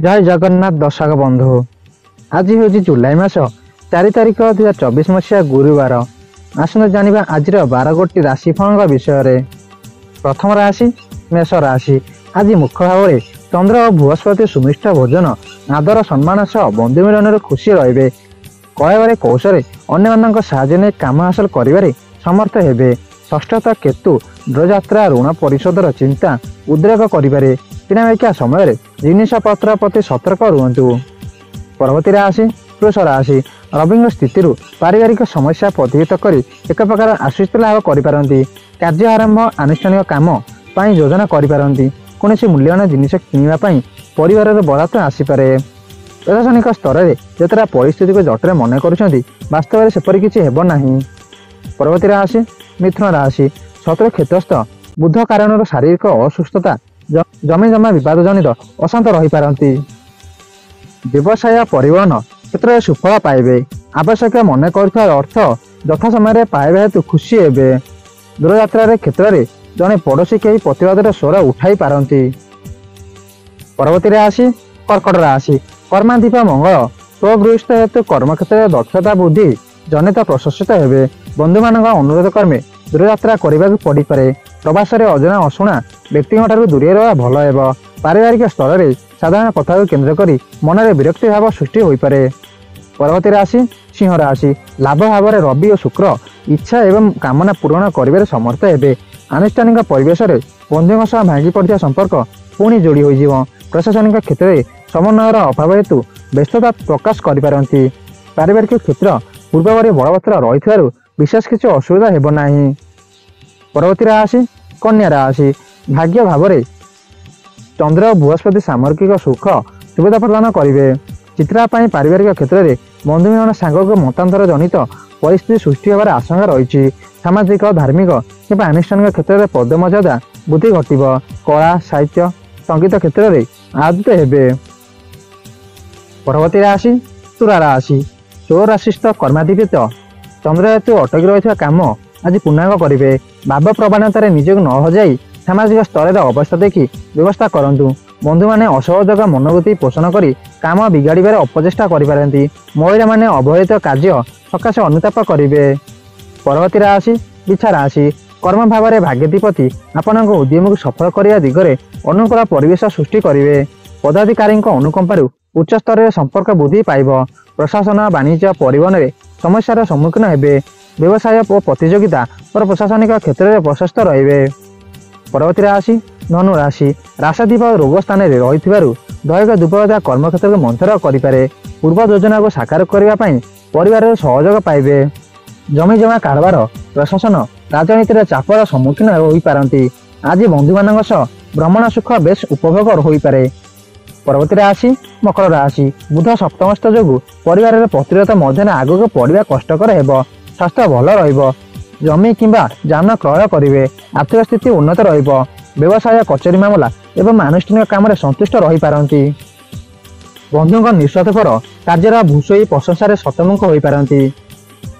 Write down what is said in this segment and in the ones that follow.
जय जगन्नाथ दर्शक बंधु। आज हूँ जुलाई मास 4 तारिख 2024 मसीहा गुरुवार। आसत जाना आज 12 गोटी राशिफल विषय। प्रथम राशि मेष राशि। आज मुख्य भाव में चंद्र और बृहस्पति सुनिष्ठ भोजन आदर सम्मान सह बंधु मिलन खुशी रे। कयबारे कौशल अन्य साहाय्य काम हासिल कर समर्थ हे। षष्ठता केतु द्रयात्रा ऋण परिशोधर चिंता उद्रेक करें। किणाबिका समय जिनपत्र प्रति सतर्क रुहतु। परवर्ती राशि वृष राशि। रवि स्थिति पारिवारिक समस्या प्रतिहित कर एक प्रकार आश्वस्त लाभ करें। कार्य आरंभ आनुष्ठानिक काम योजना करें। कौन मूल्यवान जिनिस किणापी परिवार बरात आसीपे। प्रशासनिक स्तर में जतरा परिस्थिति को जटिल मन कर वास्तव में सेपरी किसी हेबना। परवर्ती राशि मिथुन राशि। शत्रु क्षेत्रस्थ बुध कारण शारीरिक असुस्थता जमी जमा विवाद जनित अशांत रही पारती। व्यवसाय परिवहन क्षेत्र में सुफल पाइबे। आवश्यक मन कर अर्थ यथा समय पाइबा हेतु खुशी हे। दूरयात्रा क्षेत्र में जड़े पड़ोशी कई प्रतिवाद स्वर उठाई पारती। परवर्ती राशि कर्कट राशि। कर्माधिप मंगल स्वगृहस्थ हेतु कर्मक्षेत्र में दक्षता वृद्धि जनित प्रशंसित हे। बंधु मान अनुरोध क्रमे दूरयात्रा करने पड़ पारे। प्रवास में अजना अशुणा व्यक्ति दूरे रहा भल हे। पारिवारिक स्तर में साधारण कथा को केन्द्र कर मन में विरक्ति भाव सृष्टि हो पारे। परवर्ती राशि सिंह राशि। लाभ भाव में रवि और शुक्र इच्छा एवं कामना पूरण कर समर्थ हे। आनुष्ठानिक परिवेश में बंधुओं सह भांगी पड़ा संपर्क पुणी जोड़ी हो। प्रशासनिक क्षेत्र में समन्वयर अभाव हेतु व्यस्तता प्रकाश करें। पारिवारिक क्षेत्र पूर्व बलवत्तर रही विशेष किसी असुविधा हेबना। परवर्ती राशि कन्या राशि। भाग्य भाव में चंद्र और बृहस्पति सामरिक सुख सुविधा प्रदान करेंगे। चित्रापाई पारिवारिक क्षेत्र में बंधु मिलन सांग मतांतर जनित परिस्थिति सृष्टि होवार आशंका रही। सामाजिक धार्मिक कि आनुष्ठानिक क्षेत्र में पदमर्यादा वृद्धि घटव। कला साहित्य संगीत क्षेत्र में आदृत हे। परवर्ती राशि तुला राशि। चोर राशिस्थ कर्माधिपित चंद्र हेतु अटकी रही काम आज पूर्णांग करेंगे। भाव प्रवणतार निजक न हजाई सामाजिक स्तर अवस्था देखि व्यवस्था करूँ। बंधु मैंने असहयोग मनोवृत्ति पोषण कर काम बिगाड़बार अपचेषा करें। महिला मैंने अवहेलित कार्य सकाशे अनुताप करेंगे। परवर्ती राशि बिछा राशि। कर्म भाव में भाग्याधिपति आपण उद्यम को सफल करने दिगरे अनुकूल परिवेश सृष्टि करेंगे। पदाधिकारी अनुकंपार उच्च स्तर में संपर्क वृद्धि पाइब। प्रशासन वाणिज्य परिवहन में समस्यार सम्मुखीन हे। व्यवसाय और प्रतियोगिता और प्रशासनिक क्षेत्र में प्रशस्त रे। परवर्ती राशि धनु राशि। राशाधिप रोग स्थान में रही दैहिक दुर्बलता कर्मक्षेत्र को मंथर करें। पूर्व योजना को साकार करने परिवार सहयोग पाइबे। जमी जमा कारबार प्रशासन राजनीति चापर सम्मुखीन हो पारती। आज बंधु मान भ्रमण सुख बेस उपभोग हो पारे। परवर्ती राशि मकर राशि। बुध सप्तमस्थ जो परिवार प्रतिरोध मध्य आगक पड़ा कष्टकर हे। स्वास्थ्य भल रमी कि जान क्रय करेंगे। आर्थिक स्थिति उन्नत व्यवसाय कचेरी मामला एवं आनुष्ठानिक काम संतुष्ट रही पारती। बंधु निस्वार्थपर कार्यर भूषई प्रशंसा शतमुख हो पारती।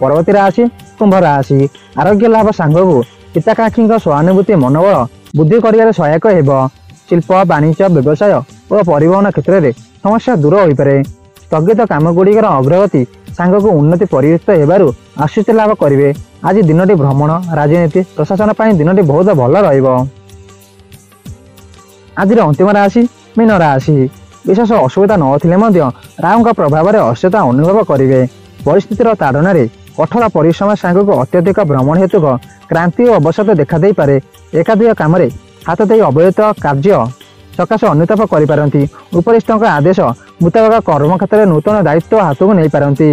परवर्ती राशि कुंभ राशि। आरोग्य लाभ सांगू हिताकांक्षी सहानुभूति मनोबल बुद्धि कर सहायक हो। शिल्प वाणिज्य व्यवसाय और परिवहन क्षेत्र में समस्या दूर हो पारे। स्थगित काम गुड़िकर अग्रगति सांग को उन्नति परिवेश होबारू आश्वस्त लाभ करेंगे। आज दिनटी भ्रमण राजनीति प्रशासन पर दिनटी बहुत भल रहा। आज अंतिम राशि मीन राशि। विशेष असुविधा नथिले राहु प्रभाव में अस्यता अनुभव करेंगे। परिस्थितिर ताड़ना कठोर परिश्रम सांग को अत्यधिक भ्रमण हेतु क्रांति और अवसाद देखा पारे। एकाधिक काम हाथ दे अवैध कार्य सकाशे अनुताप करें। उपरिष्ठ आदेश मुताबक कर्मक्षेत्र में नूतन दायित्व हाथ को नहीं पारती।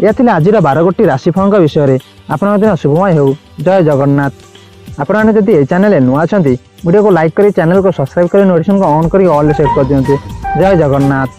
यह आज 12 गोटी राशिफल विषय। आपन दिन शुभमय हो। जय जगन्नाथ। आपने जदि ये चैनल नुआ वीडियो को लाइक कर चैनल को सब्सक्राइब कर नोटिफिकेशन को ऑन कर ऑल सेट कर दियंतु। जय जगन्नाथ।